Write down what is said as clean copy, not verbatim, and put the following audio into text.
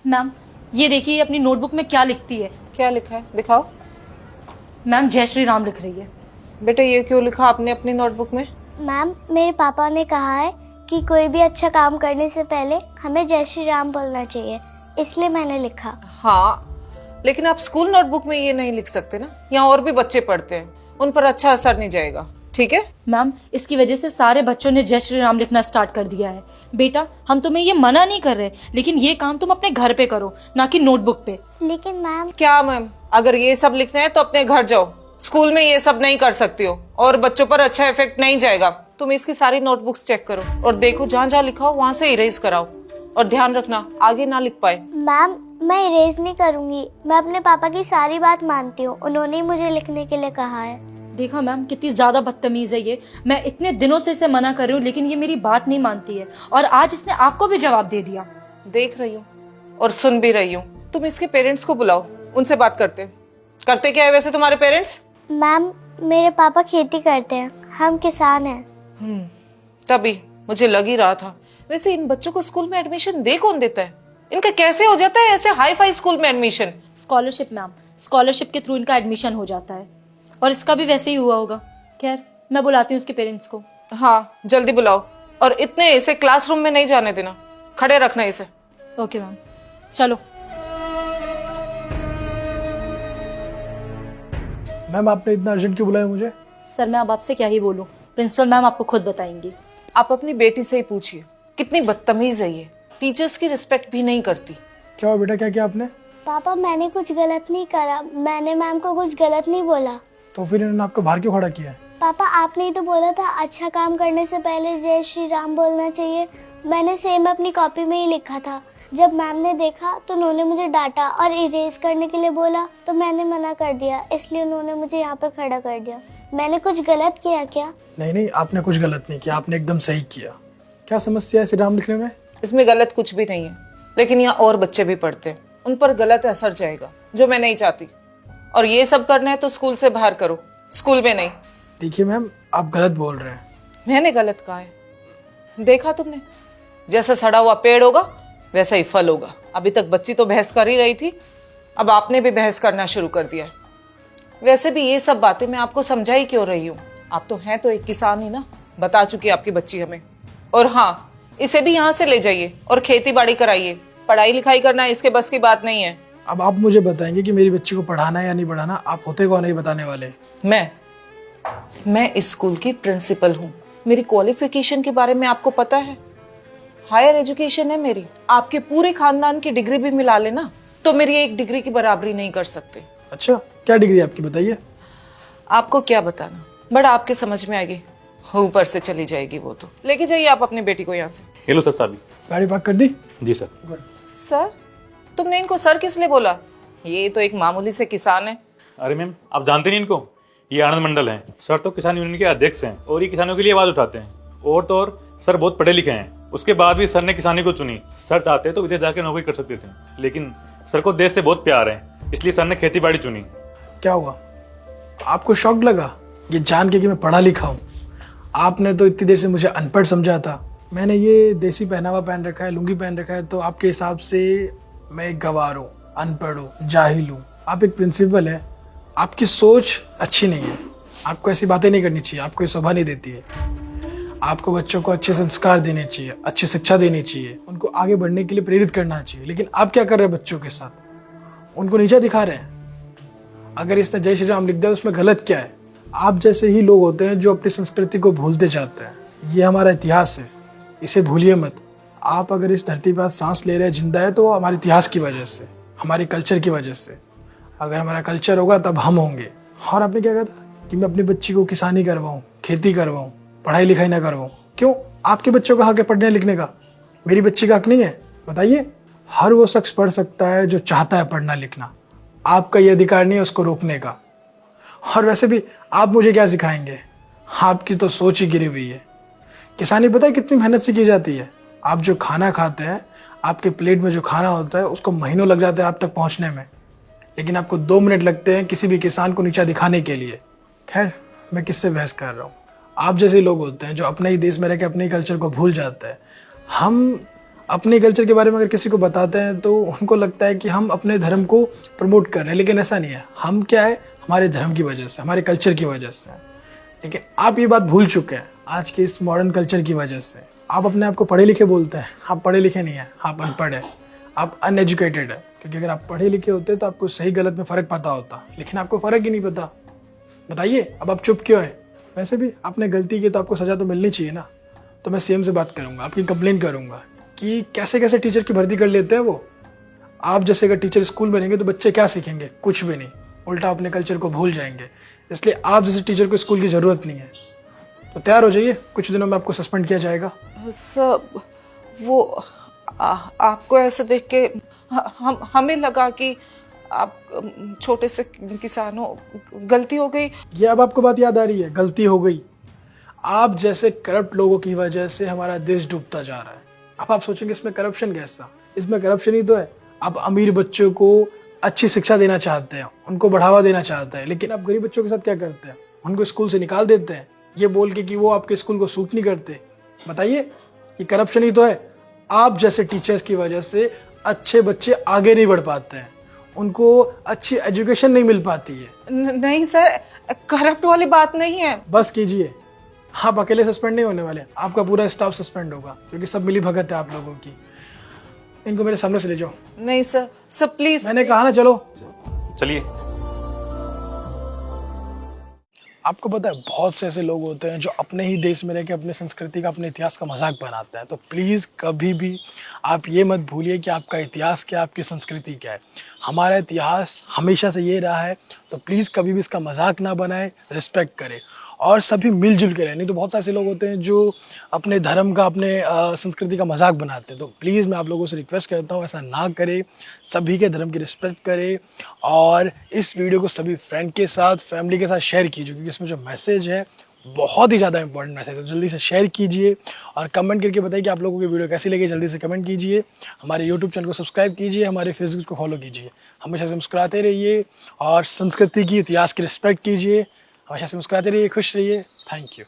Ma'am ये देखिए अपनी नोटबुक में क्या लिखती है। क्या लिखा है, दिखाओ। मैम जय श्री राम लिख रही है। बेटा ये क्यों लिखा आपने अपनी नोटबुक में? मैम मेरे पापा ने कहा है कि कोई भी अच्छा काम करने से पहले हमें जय श्री राम बोलना चाहिए, इसलिए मैंने लिखा। हाँ, लेकिन आप स्कूल नोटबुक में ये नहीं लिख सकते ना, यहाँ और भी बच्चे पढ़ते हैं, उन पर अच्छा असर नहीं जाएगा, ठीक है? मैम इसकी वजह से सारे बच्चों ने जय श्री राम लिखना स्टार्ट कर दिया है। बेटा हम तुम्हें ये मना नहीं कर रहे, लेकिन ये काम तुम अपने घर पे करो, ना कि नोटबुक पे। लेकिन मैम क्या मैम, अगर ये सब लिखना है तो अपने घर जाओ, स्कूल में ये सब नहीं कर सकती हो और बच्चों पर अच्छा इफेक्ट नहीं जाएगा। तुम इसकी सारी नोटबुक्स चेक करो और देखो जहाँ जहाँ लिखा हो वहाँ से इरेज कराओ, और ध्यान रखना आगे ना लिख पाए। मैम मैं इरेज नहीं करूंगी, मैं अपने पापा की सारी बात मानती हूँ, उन्होंने ही मुझे लिखने के लिए कहा है। देखा मैम कितनी ज्यादा बदतमीज है ये। मैं इतने दिनों से इसे मना कर रही हूँ, लेकिन ये मेरी बात नहीं मानती है, और आज इसने आपको भी जवाब दे दिया। देख रही हूँ और सुन भी रही हूँ। तुम इसके पेरेंट्स को बुलाओ, उनसे बात करते क्या है वैसे तुम्हारे पेरेंट्स? मैम मेरे पापा खेती करते हैं, हम किसान हैं। तभी मुझे लग ही रहा था। वैसे इन बच्चों को स्कूल में एडमिशन दे कौन देता है? इनका कैसे हो जाता है ऐसे हाई फाई स्कूल में एडमिशन? स्कॉलरशिप मैम, स्कॉलरशिप के थ्रू इनका एडमिशन हो जाता है, और इसका भी वैसे ही हुआ होगा। खैर मैं बुलाती हूँ उसके पेरेंट्स को। हाँ जल्दी बुलाओ, और इतने इसे क्लासरूम में नहीं जाने देना, खड़े रखना इसे। ओके मैम, चलो। मैम आपने इतना अर्जेंट क्यों बुलाया मुझे? सर मैं अब आपसे क्या ही बोलूँ, प्रिंसिपल मैम आपको खुद बताएंगी। आप अपनी बेटी से ही पूछिए, कितनी बदतमीज है ये, टीचर्स की रिस्पेक्ट भी नहीं करती। क्या हुआ बेटा, क्या किया आपने? पापा मैंने कुछ गलत नहीं करा, मैंने मैम को कुछ गलत नहीं बोला। तो फिर इन्होंने आपको बाहर क्यों खड़ा किया है? पापा आपने ही तो बोला था अच्छा काम करने से पहले जय श्री राम बोलना चाहिए, मैंने सेम अपनी कॉपी में ही लिखा था। जब मैम ने देखा तो उन्होंने मुझे डांटा और इरेज करने के लिए बोला, तो मैंने मना कर दिया, इसलिए उन्होंने मुझे यहाँ पे खड़ा कर दिया। मैंने कुछ गलत किया क्या? नहीं, आपने कुछ गलत नहीं किया, आपने एकदम सही किया। क्या समस्या है श्री राम लिखने में? इसमें गलत कुछ भी नहीं है, लेकिन यहाँ और बच्चे भी पढ़ते हैं, उन पर गलत असर जाएगा, जो मैं नहीं चाहती। और ये सब करना है तो स्कूल से बाहर करो, स्कूल में नहीं। देखिए मैम आप गलत बोल रहे हैं। मैंने गलत कहा है? देखा तुमने, जैसा सड़ा हुआ पेड़ होगा वैसा ही फल होगा। अभी तक बच्ची तो बहस कर ही रही थी, अब आपने भी बहस करना शुरू कर दिया है। वैसे भी ये सब बातें मैं आपको समझा ही क्यों रही हूँ, आप तो हैं तो एक किसान ही ना, बता चुकी आपकी बच्ची हमें। और हाँ, इसे भी यहाँ से ले जाइए और खेती बाड़ी कराइए, पढ़ाई लिखाई करना इसके बस की बात नहीं है। अब आप मुझे बताएंगे कि मेरी बच्ची को पढ़ाना है या नहीं पढ़ाना? आप होते कौन नहीं बताने वाले? मैं इस स्कूल की प्रिंसिपल हूँ, मेरी क्वालिफिकेशन के बारे में आपको पता है, हायर एजुकेशन है मेरी। आपके पूरे खानदान की डिग्री भी मिला लेना तो मेरी एक डिग्री की बराबरी नहीं कर सकते। अच्छा क्या डिग्री आपकी बताइए? आपको क्या बताना, बड़ा आपके समझ में आएगी, ऊपर से चली जाएगी वो तो। लेके जाइए आप अपनी बेटी को यहाँ से। हेलो सर साहब। गाड़ी पार्क कर दी? जी सर। सर? तुमने इनको सर किस लिए बोला? ये तो एक मामूली से किसान है। अरे मैम आप जानते नहीं इनको, ये आनंद मंडल हैं सर, तो किसान यूनियन के अध्यक्ष हैं और ये किसानों के लिए आवाज उठाते हैं। और तो और सर बहुत पढ़े लिखे हैं, उसके बाद भी सर ने किसानी को चुनी। सर चाहते तो विदेश जाकर नौकरी कर सकते थे, लेकिन सर को देश से बहुत प्यार है, इसलिए सर ने खेती बाड़ी चुनी। क्या हुआ, आपको शौक लगा ये जान के कि मैं पढ़ा लिखा हूँ? आपने तो इतनी देर से मुझे अनपढ़ समझा था। मैंने ये देसी पहनावा पहन रखा है, लुंगी पहन रखा है, तो आपके हिसाब से मैं एक गवार हूँ, अनपढ़ हूँ, जाहिल हूँ। आप एक प्रिंसिपल है, आपकी सोच अच्छी नहीं है, आपको ऐसी बातें नहीं करनी चाहिए, आपको ये शोभा नहीं देती है। आपको बच्चों को अच्छे संस्कार देने चाहिए, अच्छी शिक्षा देनी चाहिए, उनको आगे बढ़ने के लिए प्रेरित करना चाहिए। लेकिन आप क्या कर रहे हैं बच्चों के साथ? उनको नीचा दिखा रहे हैं। अगर इसने जय श्री राम लिख दिया उसमें गलत क्या है? आप जैसे ही लोग होते हैं जो अपनी संस्कृति को भूलते जाते हैं। ये हमारा इतिहास है, इसे भूलिए मत। आप अगर इस धरती पर सांस ले रहे हैं, जिंदा है, तो हमारे इतिहास की वजह से, हमारे कल्चर की वजह से। अगर हमारा कल्चर होगा तब हम होंगे। और आपने क्या कहा था कि मैं अपनी बच्ची को किसानी करवाऊँ, खेती करवाऊँ, पढ़ाई लिखाई ना करवाऊँ? क्यों? आपके बच्चों का हक है पढ़ने लिखने का, मेरी बच्ची का हक नहीं है? बताइए। हर वो शख्स पढ़ सकता है जो चाहता है पढ़ना लिखना, आपका ये अधिकार नहीं है उसको रोकने का। और वैसे भी आप मुझे क्या सिखाएंगे, आपकी तो सोच ही गिरी हुई है। किसानी पता है कितनी मेहनत से की जाती है? आप जो खाना खाते हैं, आपके प्लेट में जो खाना होता है उसको महीनों लग जाते हैं आप तक पहुंचने में, लेकिन आपको 2 मिनट लगते हैं किसी भी किसान को नीचा दिखाने के लिए। खैर मैं किससे बहस कर रहा हूँ? आप जैसे लोग होते हैं जो अपने ही देश में रह के अपने ही कल्चर को भूल जाते हैं। हम अपने कल्चर के बारे में अगर किसी को बताते हैं तो उनको लगता है कि हम अपने धर्म को प्रमोट कर रहे हैं, लेकिन ऐसा नहीं है। हम क्या है, हमारे धर्म की वजह से, हमारे कल्चर की वजह से। लेकिन आप ये बात भूल चुके हैं आज के इस मॉडर्न कल्चर की वजह से। आप अपने आप को पढ़े लिखे बोलते हैं, आप पढ़े लिखे नहीं हैं, आप अनपढ़ हैं, आप अनएजुकेटेड है। क्योंकि अगर आप पढ़े लिखे होते तो आपको सही गलत में फ़र्क पता होता, लेकिन आपको फ़र्क ही नहीं पता। बताइए अब आप चुप क्यों हैं? वैसे भी आपने गलती की तो आपको सज़ा तो मिलनी चाहिए ना। तो मैं सीएम से बात करूंगा, आपकी कंप्लेन करूंगा कि कैसे कैसे टीचर की भर्ती कर लेते हैं वो। आप जैसे अगर टीचर स्कूल में रहेंगे तो बच्चे क्या सीखेंगे? कुछ भी नहीं, उल्टा अपने कल्चर को भूल जाएंगे। इसलिए आप जैसे टीचर को स्कूल की ज़रूरत नहीं है। तो तैयार हो जाइए, कुछ दिनों में आपको सस्पेंड किया जाएगा। सर वो आपको ऐसे देख के हमें लगा कि आप छोटे से किसानों गलती हो गई। ये अब आपको बात याद आ रही है, गलती हो गई। आप जैसे करप्ट लोगों की वजह से हमारा देश डूबता जा रहा है। अब आप सोचेंगे इसमें करप्शन कैसा? इसमें करप्शन ही तो है। आप अमीर बच्चों को अच्छी शिक्षा देना चाहते हैं, उनको बढ़ावा देना चाहते हैं, लेकिन आप गरीब बच्चों के साथ क्या करते हैं? उनको स्कूल से निकाल देते हैं, ये बोल के कि वो आपके स्कूल को सूट नहीं करते। बताइए, ये करप्शन ही तो है। आप जैसे टीचर्स की वजह से अच्छे बच्चे आगे नहीं बढ़ पाते हैं, उनको अच्छी एजुकेशन नहीं मिल पाती है। नहीं सर, करप्ट वाली बात नहीं है। बस कीजिए, आप अकेले सस्पेंड नहीं होने वाले, आपका पूरा स्टाफ सस्पेंड होगा, क्योंकि सब मिली भगत है आप लोगों की। इनको मेरे सामने से ले जाओ। नहीं सर, सर प्लीज। मैंने कहा ना, चलो। चलिए। आपको पता है बहुत से ऐसे लोग होते हैं जो अपने ही देश में रह के अपने संस्कृति का, अपने इतिहास का मजाक बनाते हैं। तो प्लीज़ कभी भी आप ये मत भूलिए कि आपका इतिहास क्या है, आपकी संस्कृति क्या है। हमारा इतिहास हमेशा से ये रहा है, तो प्लीज़ कभी भी इसका मजाक ना बनाए, रिस्पेक्ट करें और सभी मिलजुल के रहें। नहीं तो बहुत सारे ऐसे लोग होते हैं जो अपने धर्म का, अपने संस्कृति का मजाक बनाते हैं। तो प्लीज़ मैं आप लोगों से रिक्वेस्ट करता हूँ, ऐसा ना करें, सभी के धर्म की रिस्पेक्ट करें और इस वीडियो को सभी फ्रेंड के साथ, फैमिली के साथ शेयर कीजिए, क्योंकि इसमें जो मैसेज है बहुत ही ज़्यादा इंपॉर्टेंट मैसेज है। तो जल्दी से शेयर कीजिए और कमेंट करके बताइए कि आप लोगों की वीडियो कैसी लगी। जल्दी से कमेंट कीजिए, हमारे यूट्यूब चैनल को सब्सक्राइब कीजिए, हमारे फेसबुक को फॉलो कीजिए। हमेशा से मुस्कुराते रहिए और संस्कृति की, इतिहास की रिस्पेक्ट कीजिए। हमेशा से मुस्कुराते रहिए, खुश रहिए। Thank you.